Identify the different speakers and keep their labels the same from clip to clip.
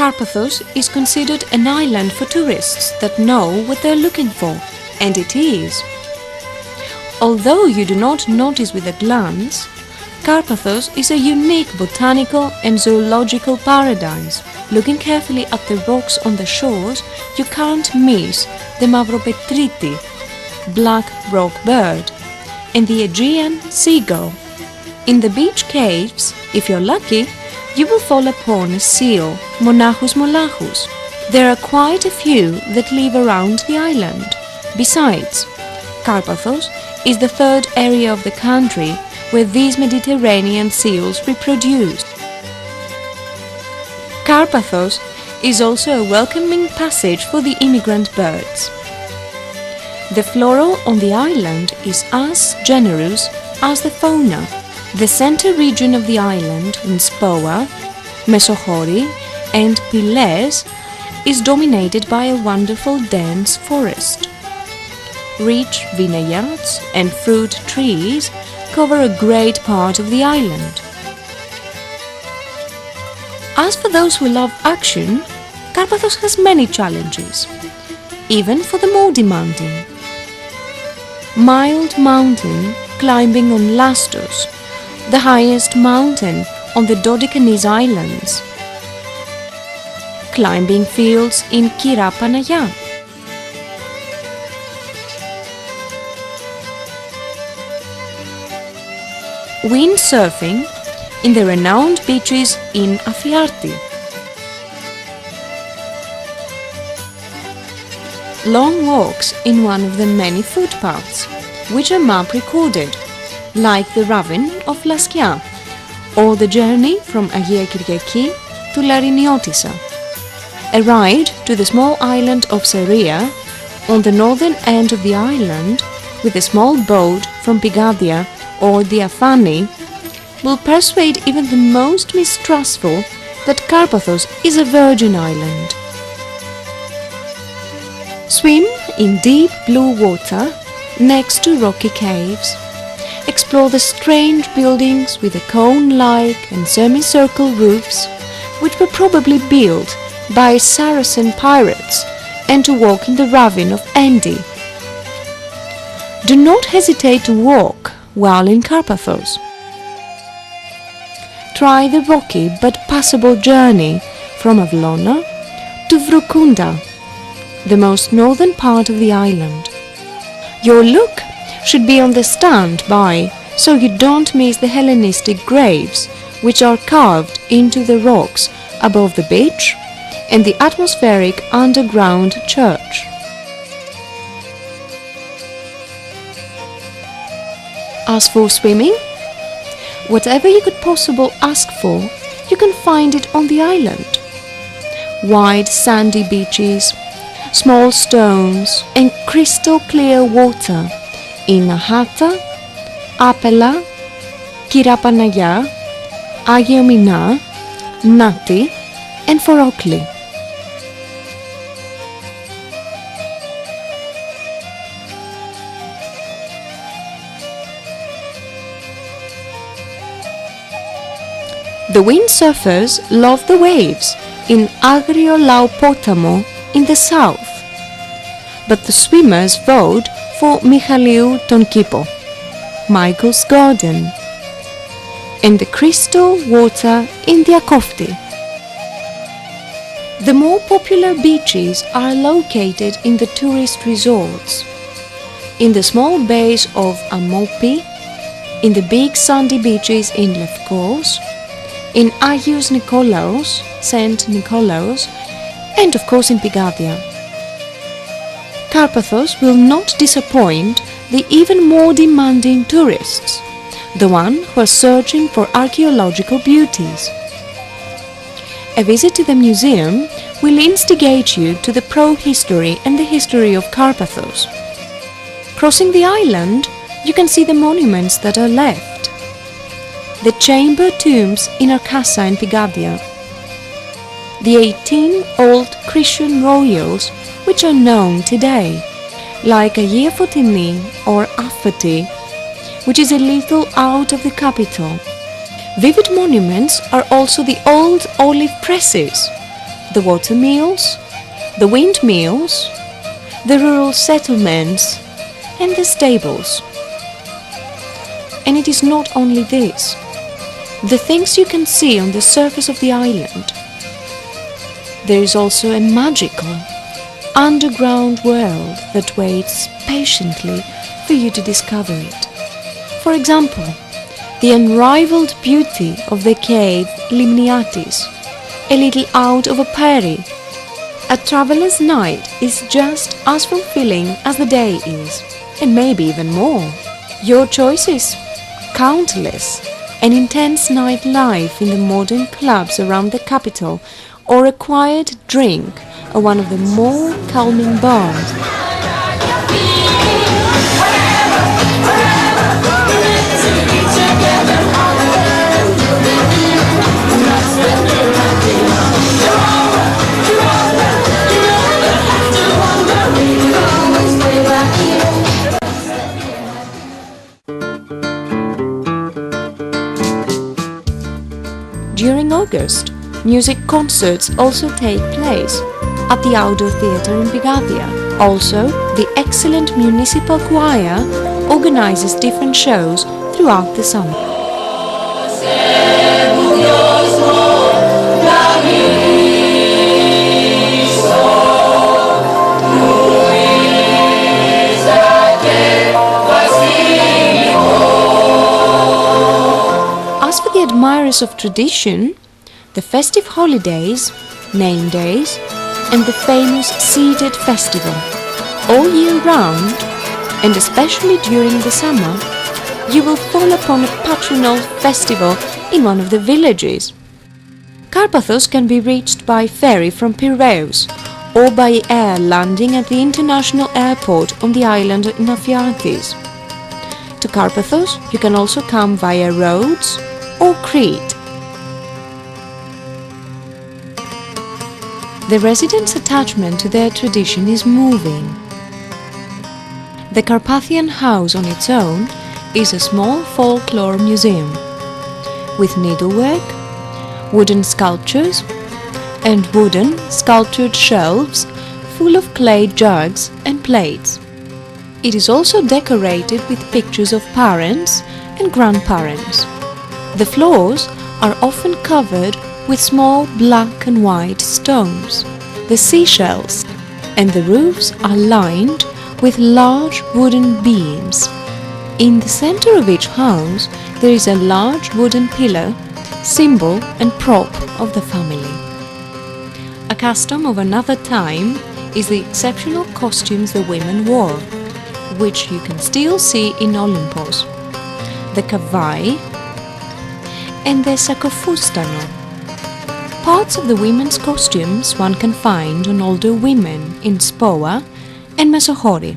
Speaker 1: Karpathos is considered an island for tourists that know what they're looking for, and it is. Although you do not notice with a glance, Karpathos is a unique botanical and zoological paradise. Looking carefully at the rocks on the shores, you can't miss the Mavropetriti, black rock bird, and the Aegean seagull. In the beach caves, if you're lucky, you will fall upon a seal, Monachus mollachus. There are quite a few that live around the island. Besides, Karpathos is the third area of the country where these Mediterranean seals reproduce. Karpathos is also a welcoming passage for the immigrant birds. The flora on the island is as generous as the fauna. The center region of the island, in Spoa, Mesochori and Pyles, is dominated by a wonderful dense forest. Rich vineyards and fruit trees cover a great part of the island. As for those who love action, Karpathos has many challenges, even for the more demanding. Mild mountain climbing on Lastos, the highest mountain on the Dodecanese Islands. Climbing fields in Kira Panaya. Windsurfing in the renowned beaches in Afiarti. Long walks in one of the many footpaths, which are map recorded, like the ravine of Laskia, or the journey from Agia Kyriaki to Lariniotissa. A ride to the small island of Seria, on the northern end of the island, with a small boat from Pigadia or Diafani, will persuade even the most mistrustful that Karpathos is a virgin island. Swim in deep blue water next to rocky caves. Explore the strange buildings with the cone-like and semicircle roofs, which were probably built by Saracen pirates, and to walk in the ravine of Endi. Do not hesitate to walk while in Karpathos. Try the rocky but passable journey from Avlona to Vroukunda, the most northern part of the island. Your look should be on the standby, so you don't miss the Hellenistic graves, which are carved into the rocks above the beach, and the atmospheric underground church. As for swimming, whatever you could possibly ask for, you can find it on the island. Wide sandy beaches, small stones and crystal clear water in Nahata, Apela, Kirapanaya, Agiomina, Nati and Forokli. The windsurfers love the waves in Agrio Laopotamo in the south, but the swimmers vote for Michaliou ton Kippo, Michael's Garden, and the crystal water in Diakofti. The more popular beaches are located in the tourist resorts, in the small bays of Amopi, in the big sandy beaches in Lefkos, in Agios Nikolaos, St. Nikolaos, and of course in Pigadia. Karpathos will not disappoint the even more demanding tourists, the one who are searching for archaeological beauties. A visit to the museum will instigate you to the pro-history and the history of Karpathos. Crossing the island, you can see the monuments that are left. The chamber tombs in Arcassa and Pigadia. The 18 old Christian royals which are known today, like Agia Fotini or Afati, which is a little out of the capital. Vivid monuments are also the old olive presses, the watermills, the windmills, the rural settlements, and the stables. And it is not only this. The things you can see on the surface of the island. There is also a magical, underground world that waits patiently for you to discover it. For example, the unrivaled beauty of the cave Beaties, a little out of a prairie. A traveller's night is just as fulfilling as the day is, and maybe even more. Your choices? Countless. An intense nightlife in the modern clubs around the capital, or a quiet drink at one of the more calming bars. During August, music concerts also take place at the outdoor theatre in Begadia. Also, the excellent municipal choir organizes different shows throughout the summer. As for the admirers of tradition, the festive holidays, name days, and the famous seated festival, all year round, and especially during the summer, you will fall upon a patronal festival in one of the villages. Karpathos can be reached by ferry from Piraeus or by air landing at the international airport on the island of Beaties. To Karpathos, you can also come via Rhodes or Crete. The residents' attachment to their tradition is moving. The Carpathian house on its own is a small folklore museum with needlework, wooden sculptures, and wooden sculptured shelves full of clay jugs and plates. It is also decorated with pictures of parents and grandparents. The floors are often covered with small black and white stones, the seashells, and the roofs are lined with large wooden beams. In the center of each house there is a large wooden pillar, symbol and prop of the family. A custom of another time is the exceptional costumes the women wore, which you can still see in Olympos, the kavai and the sakofustano. Parts of the women's costumes one can find on older women in Spoa and Mesochori.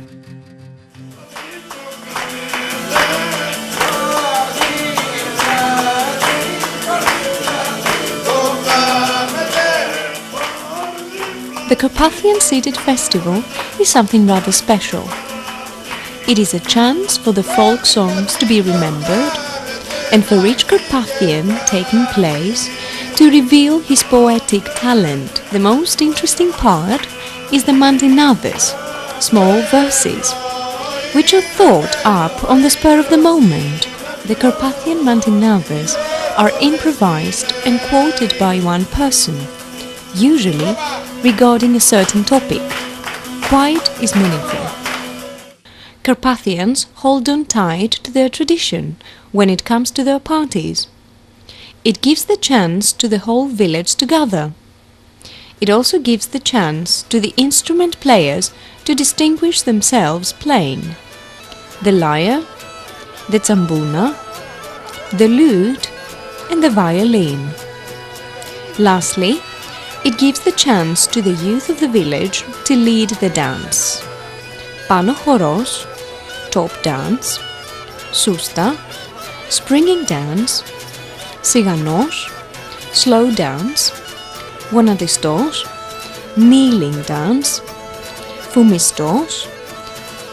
Speaker 1: The Carpathian Seated Festival is something rather special. It is a chance for the folk songs to be remembered and for each Carpathian taking place to reveal his poetic talent. The most interesting part is the mandinades, small verses, which are thought up on the spur of the moment. The Carpathian mandinades are improvised and quoted by one person, usually regarding a certain topic. Quite is meaningful. Carpathians hold on tight to their tradition when it comes to their parties. It gives the chance to the whole village to gather. It also gives the chance to the instrument players to distinguish themselves playing the lyre, the tsambuna, the lute and the violin. Lastly, it gives the chance to the youth of the village to lead the dance. Pano choros, top dance, sousta, springing dance, siganos, slow dance, γονατιστός, kneeling dance, φουμιστός,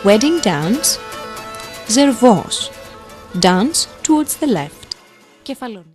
Speaker 1: wedding dance, ζερβός, dance towards the left. Κεφαλόν.